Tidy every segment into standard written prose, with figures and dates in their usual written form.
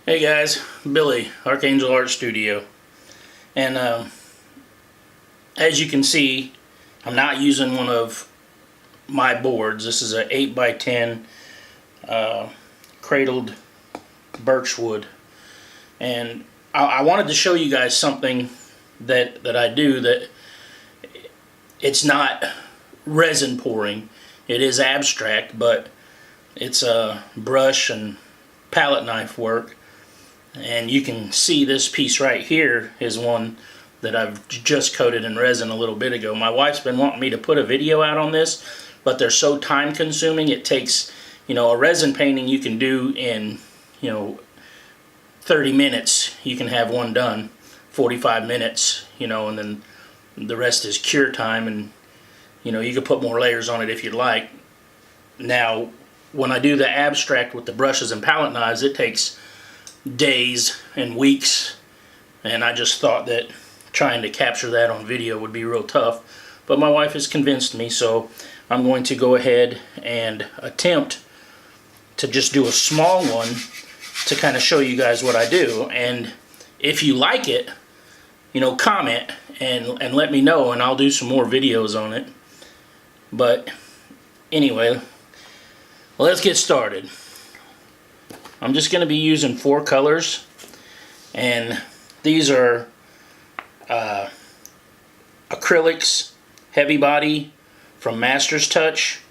Hey guys, Billy, Archangel Art Studio. And as you can see, I'm not using one of my boards. This is an 8x10 cradled birch wood. And I wanted to show you guys something that I do that it's not resin pouring. It is abstract, but it's brush and palette knife work. And you can see this piece right here is one that I've just coated in resin a little bit ago. My wife's been wanting me to put a video out on this, but they're so time consuming. It takes, a resin painting you can do in, 30 minutes. You can have one done, 45 minutes, and then the rest is cure time, and you can put more layers on it if you'd like. Now, when I do the abstract with the brushes and palette knives, it takes days and weeks, and I just thought that trying to capture that on video would be real tough, but my wife has convinced me, so I'm going to go ahead and attempt to just do a small one to kind of show you guys what I do. And if you like it, comment and let me know, and I'll do some more videos on it. But anyway, let's get started. I'm just going to be using 4 colors, and these are acrylics, heavy body from Master's Touch,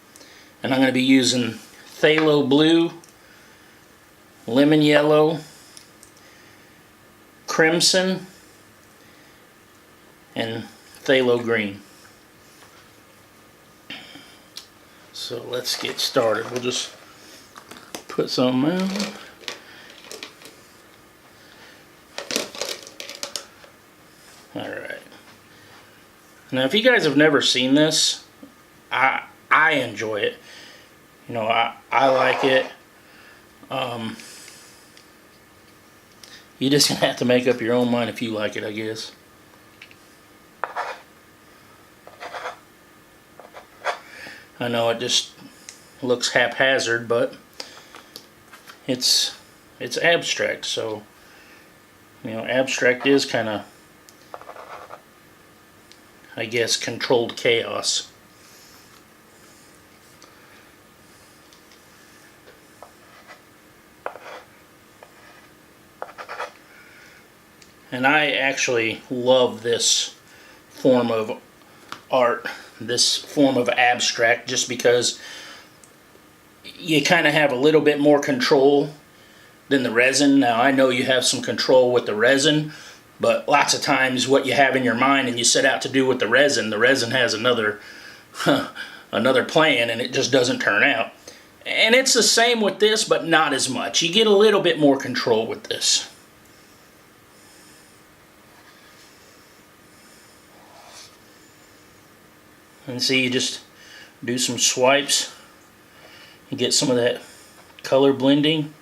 and I'm going to be using phthalo blue, lemon yellow, crimson, and phthalo green. So let's get started. We'll just put some out. Alright. Now if you guys have never seen this, I enjoy it. I like it. You just gonna have to make up your own mind if you like it, I guess. I know it just looks haphazard, but it's abstract, so abstract is kind of, I guess, controlled chaos. And I actually love this form of art, this form of abstract, just because you kind of have a little bit more control than the resin. Now I know you have some control with the resin, but lots of times what you have in your mind and you set out to do with the resin has another another plan, and it just doesn't turn out. And it's the same with this, but not as much. You get a little bit more control with this. And see, you just do some swipes and get some of that color blending.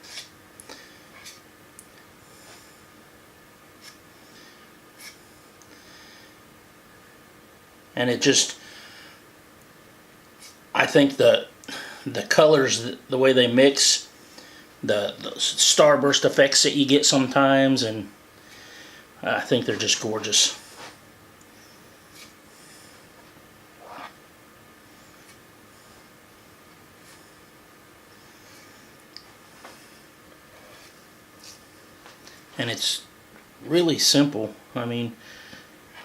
And it just, I think the colors, the way they mix, the starburst effects that you get sometimes, and I think they're just gorgeous. And it's really simple. I mean,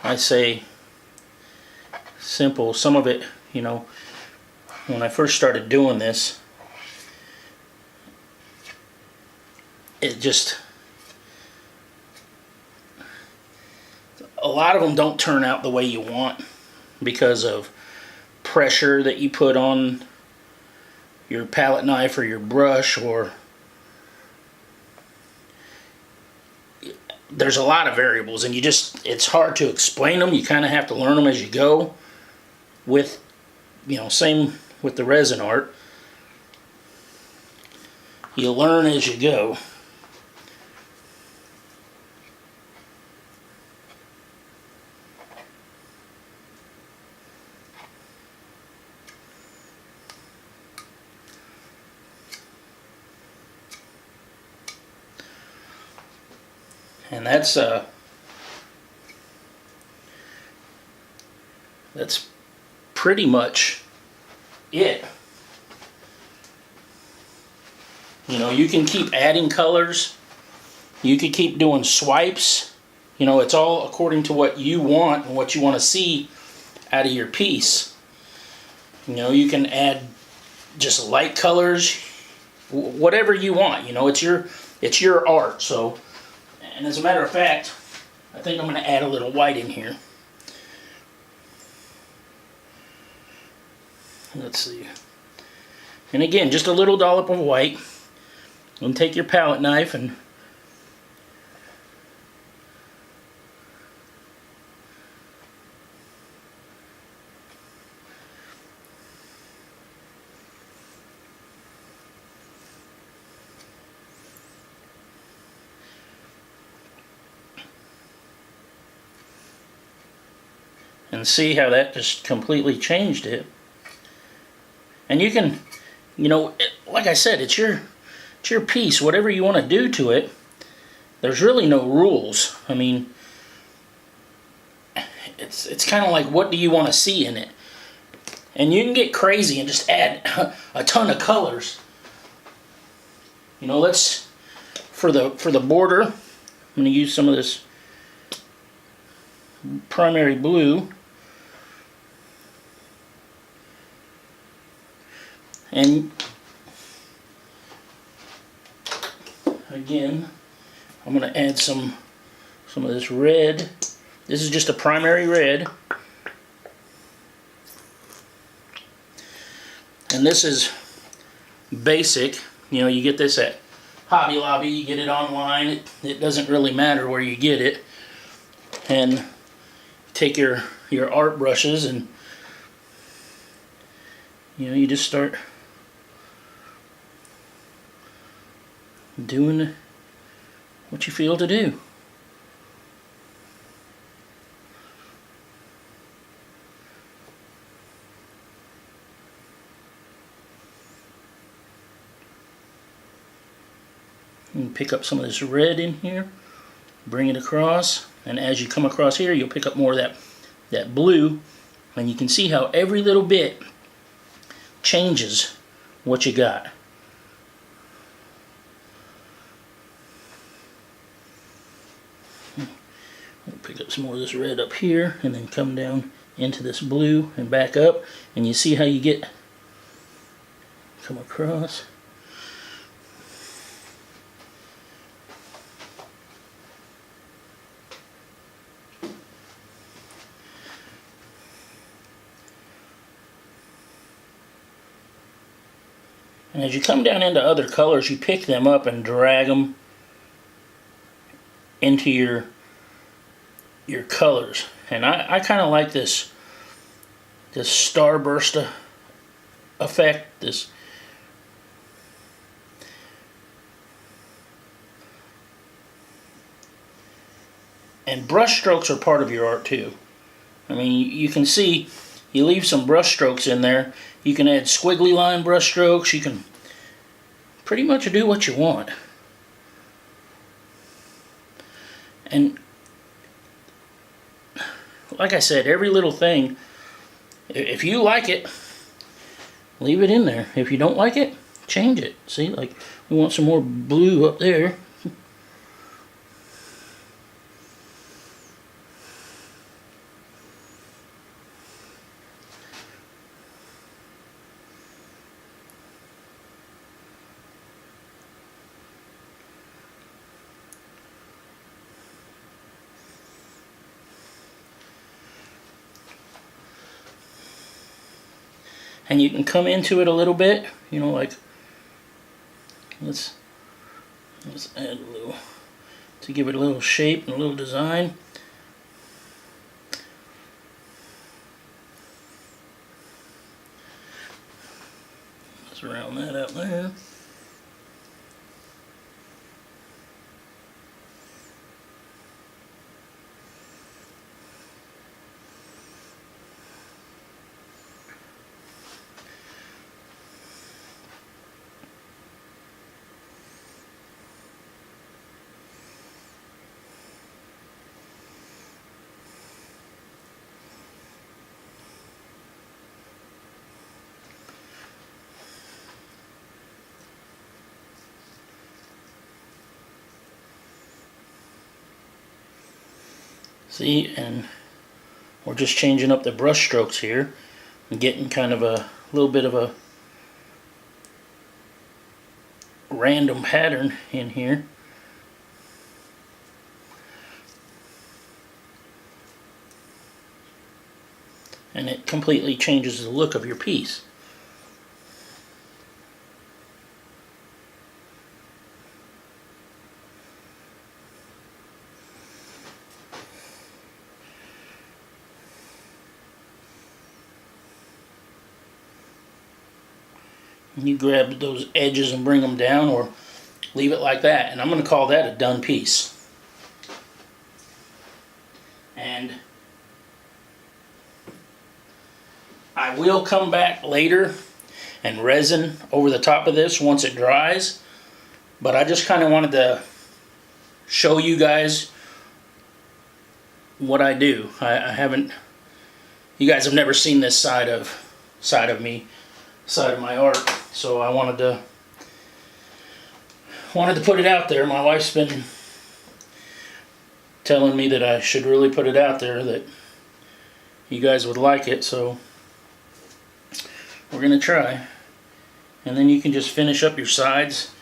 I say simple. Some of it, when I first started doing this, it just, a lot of them don't turn out the way you want because of pressure that you put on your palette knife or your brush, or there's a lot of variables, and it's hard to explain them. You kind of have to learn them as you go. With, same with the resin art. You learn as you go. And that's pretty much it. You know, you can keep adding colors. You can keep doing swipes. You know, it's all according to what you want and what you want to see out of your piece. You know, you can add just light colors, whatever you want. You know, it's your art. So, and as a matter of fact, I think I'm going to add a little white in here. Let's see. And again, just a little dollop of white. And take your palette knife and see how that just completely changed it. And you can, you know, like I said, it's your piece. Whatever you want to do to it, there's really no rules. I mean, it's kind of like, what do you want to see in it? And you can get crazy and just add a ton of colors. You know, let's for the border, I'm going to use some of this primary blue. And again, I'm going to add some of this red. This is just a primary red. And this is basic. You know, you get this at Hobby Lobby, you get it online. It doesn't really matter where you get it. And take your art brushes and, you know, you just start doing what you feel to do. And pick up some of this red in here, bring it across, and as you come across here, you'll pick up more of that blue, and you can see how every little bit changes what you got. Pick up some more of this red up here and then come down into this blue and back up, and you see how you come across. And as you come down into other colors, you pick them up and drag them into your colors. And I kind of like this starburst effect. And brush strokes are part of your art too. I mean, you can see you leave some brush strokes in there. You can add squiggly line brush strokes. You can pretty much do what you want. And like I said, every little thing, if you like it, leave it in there. If you don't like it, change it. See, like we want some more blue up there. And you can come into it a little bit, you know, like let's add a little to give it a little shape and a little design. Let's round that out there. See, and we're just changing up the brush strokes here and getting kind of a little bit of a random pattern in here. And it completely changes the look of your piece. You grab those edges and bring them down, or leave it like that, and I'm going to call that a done piece. And I will come back later and resin over the top of this once it dries, but I just kind of wanted to show you guys what I do. I haven't, you guys have never seen this side of my art, so I wanted to put it out there. My wife's been telling me that I should really put it out there, that you guys would like it, so we're gonna try. And then you can just finish up your sides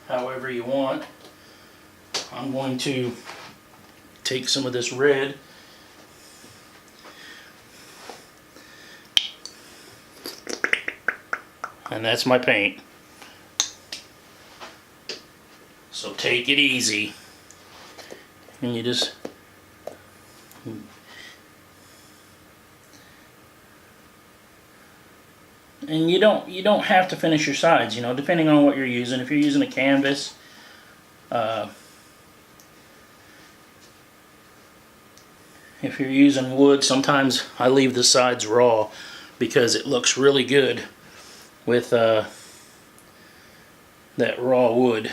however you want. I'm going to take some of this red and that's my paint. So take it easy. And you just and you don't have to finish your sides, you know, depending on what you're using. If you're using a canvas, if you're using wood, sometimes I leave the sides raw because it looks really good with that raw wood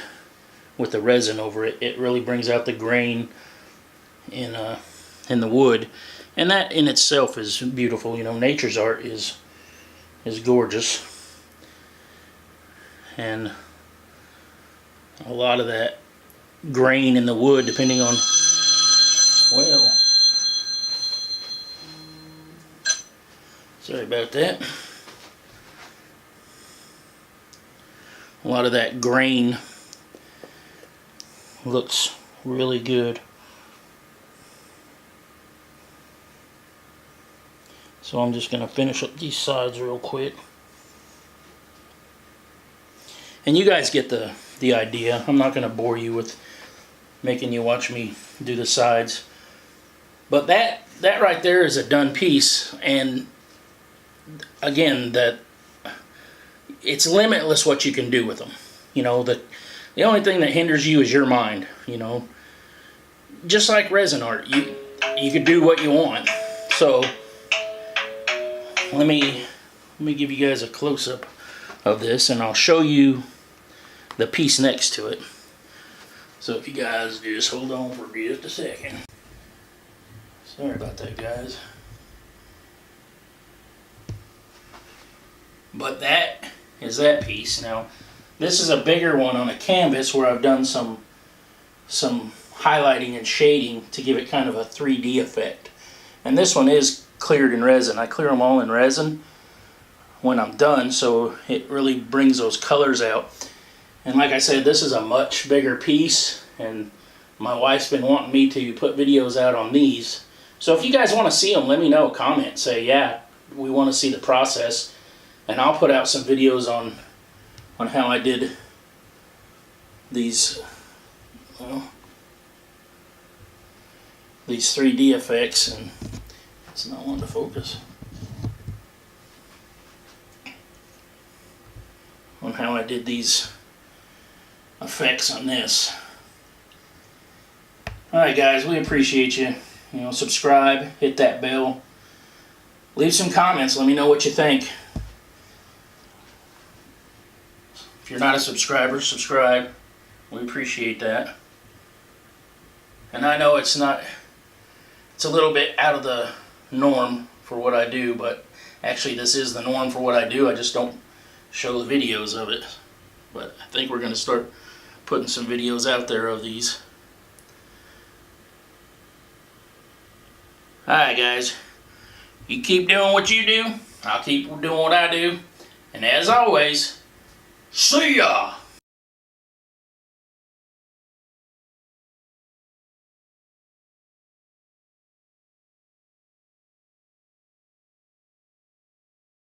with the resin over it. It really brings out the grain in the wood, and that in itself is beautiful. You know, nature's art is gorgeous, and a lot of that grain in the wood, depending on, well, sorry about that. A lot of that grain looks really good. So I'm just going to finish up these sides real quick. And you guys get the idea. I'm not going to bore you with making you watch me do the sides. But that right there is a done piece. And again, that it's limitless what you can do with them. You know, the only thing that hinders you is your mind. You know, just like resin art, you could do what you want. So let me give you guys a close-up of this, and I'll show you the piece next to it. So if you guys just hold on for just a second. Sorry about that, guys. But that is that piece. Now, this is a bigger one on a canvas where I've done some highlighting and shading to give it kind of a 3D effect. And this one is cleared in resin. I clear them all in resin when I'm done, so it really brings those colors out. And like I said, this is a much bigger piece, and my wife's been wanting me to put videos out on these. So if you guys want to see them, let me know. Comment, say, yeah, we want to see the process, and I'll put out some videos on how I did these, well, these 3D effects. And it's not wanting to focus. On how I did these effects on this. Alright guys, we appreciate you. You know, subscribe, hit that bell. Leave some comments, let me know what you think. If you're not a subscriber, subscribe. We appreciate that. And I know it's a little bit out of the norm for what I do, but actually this is the norm for what I do. I just don't show the videos of it. But I think we're going to start putting some videos out there of these. Alright guys, you keep doing what you do, I'll keep doing what I do, and as always, see ya!